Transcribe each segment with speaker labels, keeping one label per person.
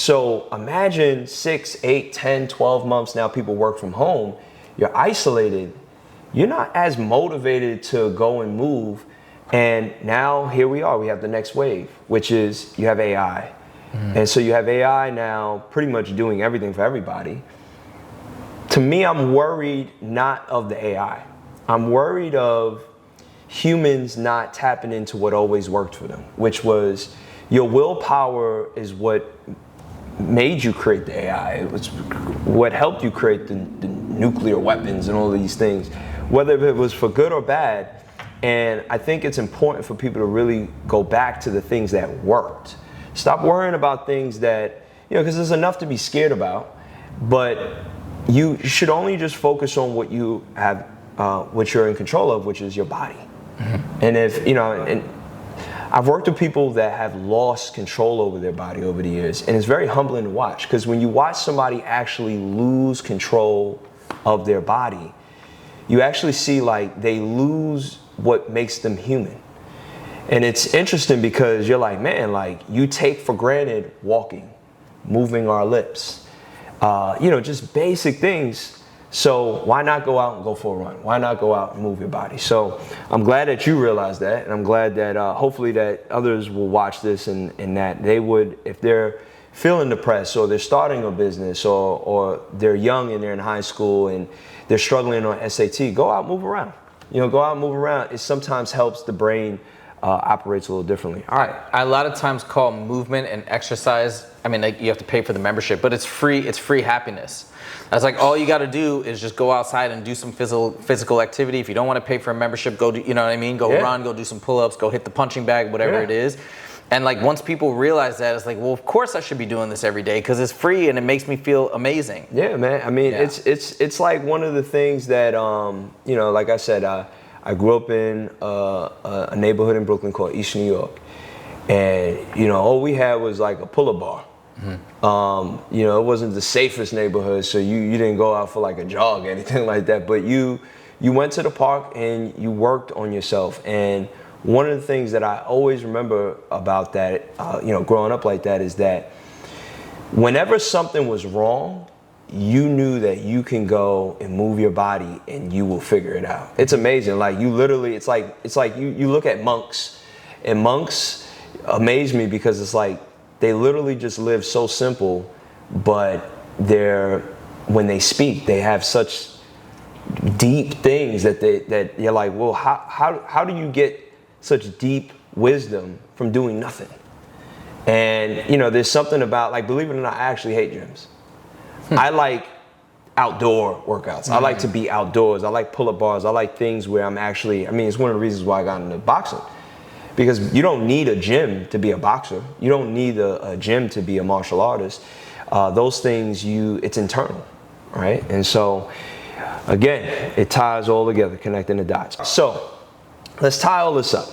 Speaker 1: So imagine 6, 8, 10, 12 months now people work from home. You're isolated. You're not as motivated to go and move. And now here we are. We have the next wave, which is you have AI. And so you have AI now pretty much doing everything for everybody. To me, I'm worried not of the AI. I'm worried of humans not tapping into what always worked for them, which was your willpower is what made you create the AI. It was what helped you create the nuclear weapons and all these things, whether it was for good or bad. And I think it's important for people to really go back to the things that worked. Stop worrying about things that, because there's enough to be scared about, but you should only just focus on what you have, what you're in control of, which is your body. And if, and I've worked with people that have lost control over their body over the years, and it's very humbling to watch, because when you watch somebody actually lose control of their body, you actually see like they lose what makes them human. And it's interesting because you're like, man, like you take for granted walking, moving our lips, just basic things. So why not go out and go for a run? Why not go out and move your body? So I'm glad that you realize that. And I'm glad that hopefully that others will watch this and that they would, if they're feeling depressed or they're starting a business or they're young and they're in high school and they're struggling on SAT, go out, move around. Go out and move around. It sometimes helps the brain operates a little differently. All right.
Speaker 2: I a lot of times call movement and exercise, like you have to pay for the membership, but it's free happiness. That's like all you got to do is just go outside and do some physical activity. If you don't want to pay for a membership, go do, Go run, go do some pull-ups, go hit the punching bag, whatever it is. And like once people realize that, it's like, well, of course I should be doing this every day because it's free and it makes me feel amazing.
Speaker 1: Yeah, man. It's like one of the things that like I said, I grew up in a neighborhood in Brooklyn called East New York, and all we had was like a pull-up bar. It wasn't the safest neighborhood, so you didn't go out for like a jog or anything like that. But you went to the park and you worked on yourself. And one of the things that I always remember about that, growing up like that, is that whenever something was wrong, you knew that you can go and move your body and you will figure it out. It's amazing. Like you literally, it's like you look at monks, and monks amaze me because it's like they literally just live so simple, but when they speak, they have such deep things that you're like, well, how do you get such deep wisdom from doing nothing? And there's something about, like, believe it or not, I actually hate gyms. I like outdoor workouts. I like to be outdoors. I like pull-up bars. I like things where I'm actually, it's one of the reasons why I got into boxing. Because you don't need a gym to be a boxer. You don't need a gym to be a martial artist. Those things, it's internal, right? And so, again, it ties all together, connecting the dots. So, let's tie all this up.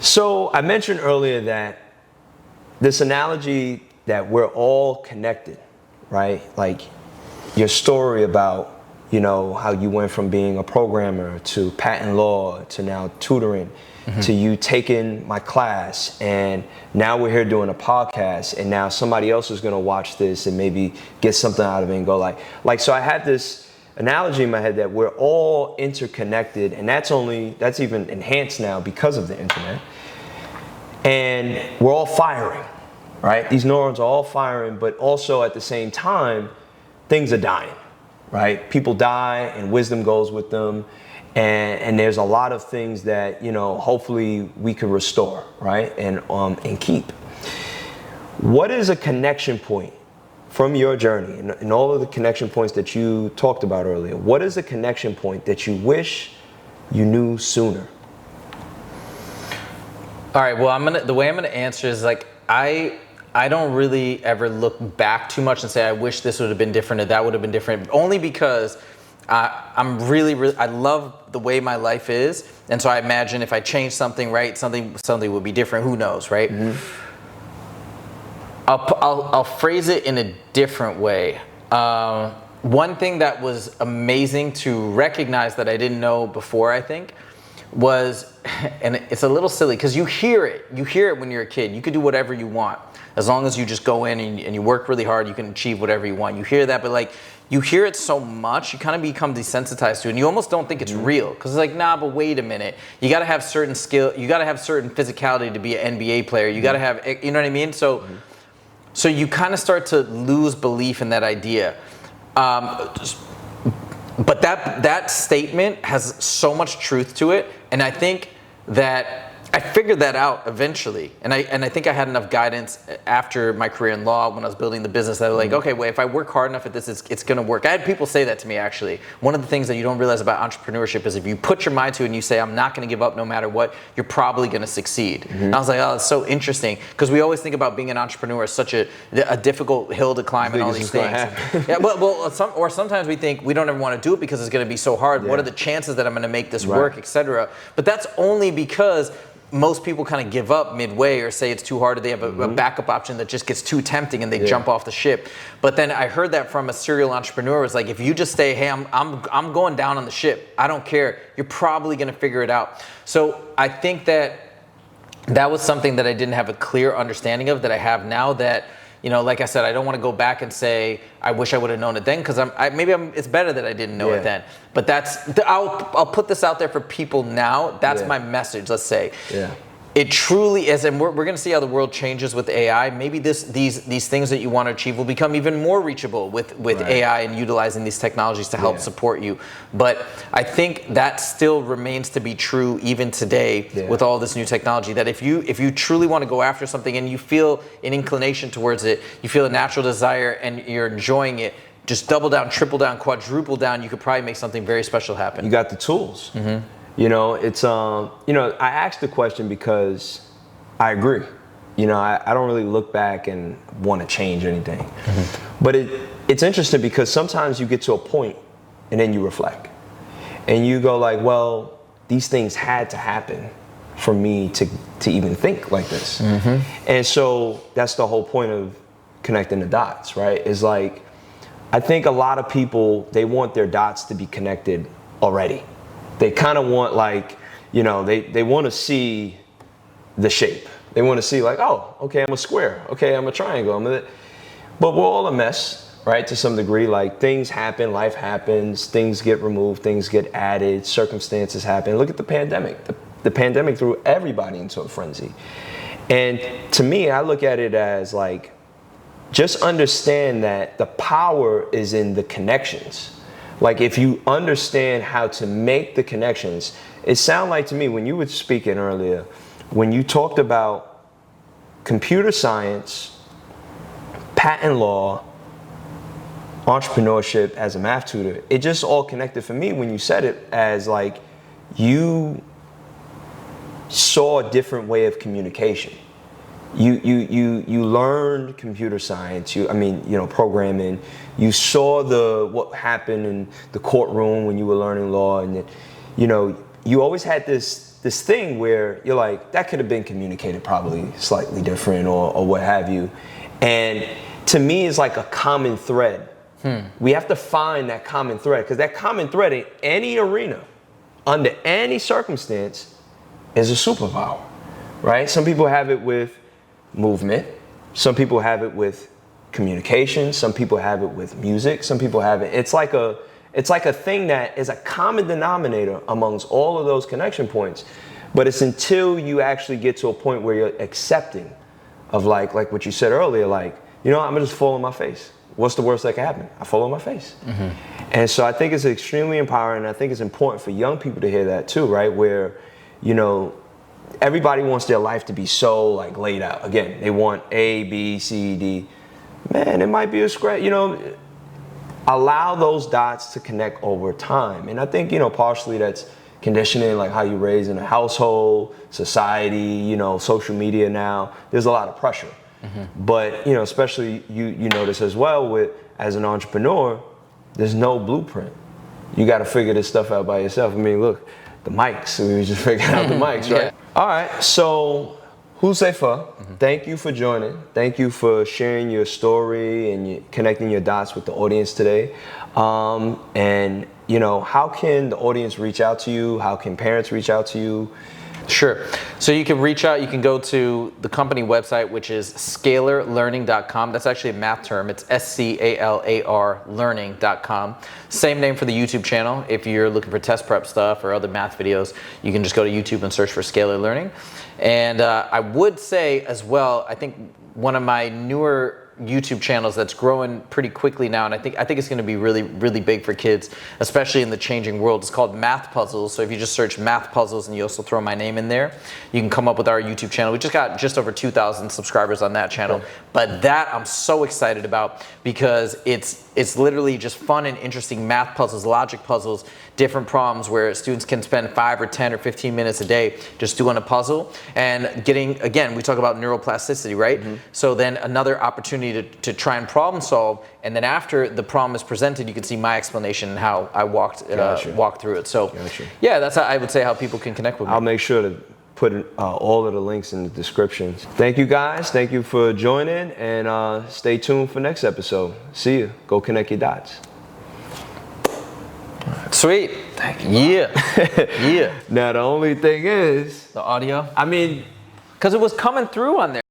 Speaker 1: So, I mentioned earlier that this analogy that we're all connected, right? Like your story about, how you went from being a programmer to patent law to now tutoring, to you taking my class, and now we're here doing a podcast, and now somebody else is going to watch this and maybe get something out of it and go like, so I had this analogy in my head that we're all interconnected, and that's even enhanced now because of the internet, and we're all firing. Right? These neurons are all firing, but also at the same time, things are dying, right? People die and wisdom goes with them. And there's a lot of things that, hopefully we can restore, right? And keep. What is a connection point from your journey and all of the connection points that you talked about earlier? What is a connection point that you wish you knew sooner?
Speaker 2: All right, well, the way I'm gonna answer is like, I don't really ever look back too much and say, I wish this would have been different or that would have been different, only because I'm really, I love the way my life is. And so I imagine if I change something, right, something would be different. Who knows, right? I'll phrase it in a different way. One thing that was amazing to recognize that I didn't know before, I think, was, and it's a little silly because you hear it when you're a kid. You could do whatever you want. As long as you just go in and you work really hard, you can achieve whatever you want. You hear that, but like, you hear it so much, you kind of become desensitized to it, and you almost don't think it's real. Because it's like, nah, but wait a minute. You got to have certain skill, you got to have certain physicality to be an NBA player. You got to have, you know what I mean? So you kind of start to lose belief in that idea. But that statement has so much truth to it, and I think that I figured that out eventually, and I think I had enough guidance after my career in law when I was building the business that I was like, okay, wait, if I work hard enough at this, it's gonna work. I had people say that to me actually. One of the things that you don't realize about entrepreneurship is if you put your mind to it and you say, I'm not gonna give up no matter what, you're probably gonna succeed. And I was like, oh, it's so interesting, because we always think about being an entrepreneur as such a difficult hill to climb and all these things. Yeah, well, sometimes we think we don't ever want to do it because it's gonna be so hard. What are the chances that I'm gonna make this work, etc. But that's only because most people kind of give up midway or say it's too hard, or they have a backup option that just gets too tempting and they jump off the ship. But then I heard that from a serial entrepreneur. It's like, if you just say, hey, I'm going down on the ship, I don't care, you're probably going to figure it out. So I think that was something that I didn't have a clear understanding of that I have now. That, you know, like I said, I don't want to go back and say I wish I would have known it then, because it's better that I didn't know it then. But I'll put this out there for people now. That's my message. Let's say it truly is, and we're going to see how the world changes with AI. Maybe these things that you want to achieve will become even more reachable with AI and utilizing these technologies to help support you. But I think that still remains to be true even today with all this new technology, that if you truly want to go after something and you feel an inclination towards it, you feel a natural desire and you're enjoying it, just double down, triple down, quadruple down, you could probably make something very special happen.
Speaker 1: You got the tools. You know, it's, you know, I asked the question because I agree. You know, I don't really look back and want to change anything. But it's interesting because sometimes you get to a point and then you reflect. And you go like, well, these things had to happen for me to even think like this. And so that's the whole point of connecting the dots, right? Is like, I think a lot of people, they want their dots to be connected already. They kind of want, like, you know, they want to see the shape. They want to see like, oh, okay, I'm a square. Okay, I'm a triangle. But we're all a mess, right? To some degree, like things happen, life happens, things get removed, things get added, circumstances happen. Look at the pandemic. The pandemic threw everybody into a frenzy. And to me, I look at it as like, just understand that the power is in the connections. Like if you understand how to make the connections, it sounded like to me when you were speaking earlier, when you talked about computer science, patent law, entrepreneurship as a math tutor, it just all connected for me when you said it as like you saw a different way of communication. You learned computer science, programming. You saw what happened in the courtroom when you were learning law, and you always had this thing where you're like, that could have been communicated probably slightly different or what have you. And to me, it's like a common thread. We have to find that common thread, because that common thread in any arena, under any circumstance, is a superpower, right? Some people have it with movement. Some people have it with communication. Some people have it with music. Some people have it. It's like a thing that is a common denominator amongst all of those connection points. But it's until you actually get to a point where you're accepting of like what you said earlier, like, I'm gonna just fall on my face. What's the worst that can happen? I fall on my face. And so I think it's extremely empowering. And I think it's important for young people to hear that too, right? Where, everybody wants their life to be so like laid out. Again, they want A, B, C, D. Man, it might be a scratch, allow those dots to connect over time. And I think, partially that's conditioning, like how you raise in a household, society, social media now. There's a lot of pressure. But, especially you notice as well as an entrepreneur, there's no blueprint. You got to figure this stuff out by yourself. I mean, look, the mics, we were just figuring out the mics, right? All right, so Huzaifa, thank you for joining. Thank you for sharing your story and connecting your dots with the audience today. And, how can the audience reach out to you? How can parents reach out to you?
Speaker 2: Sure. So you can reach out, you can go to the company website, which is scalarlearning.com. That's actually a math term. It's SCALAR learning.com. Same name for the YouTube channel. If you're looking for test prep stuff or other math videos, you can just go to YouTube and search for Scalar Learning. And I would say as well, I think one of my newer YouTube channels that's growing pretty quickly now, and I think it's going to be really big for kids, especially in the changing world. It's called Math Puzzles. So if you just search Math Puzzles and you also throw my name in there, you can come up with our YouTube channel. We just got just over 2,000 subscribers on that channel, but that I'm so excited about because it's literally just fun and interesting math puzzles, logic puzzles, different problems where students can spend 5 or 10 or 15 minutes a day just doing a puzzle and getting, again, we talk about neuroplasticity, right? So then another opportunity to try and problem solve, and then after the problem is presented, you can see my explanation and how I walked through it. So yeah, that's how I would say how people can connect with me.
Speaker 1: I'll make sure to put all of the links in the description. Thank you guys. Thank you for joining, and stay tuned for next episode. See you. Go connect your dots.
Speaker 2: Sweet. Thank you. Yeah. Yeah.
Speaker 1: Now the only thing is
Speaker 2: the audio.
Speaker 1: I mean,
Speaker 2: because it was coming through on there.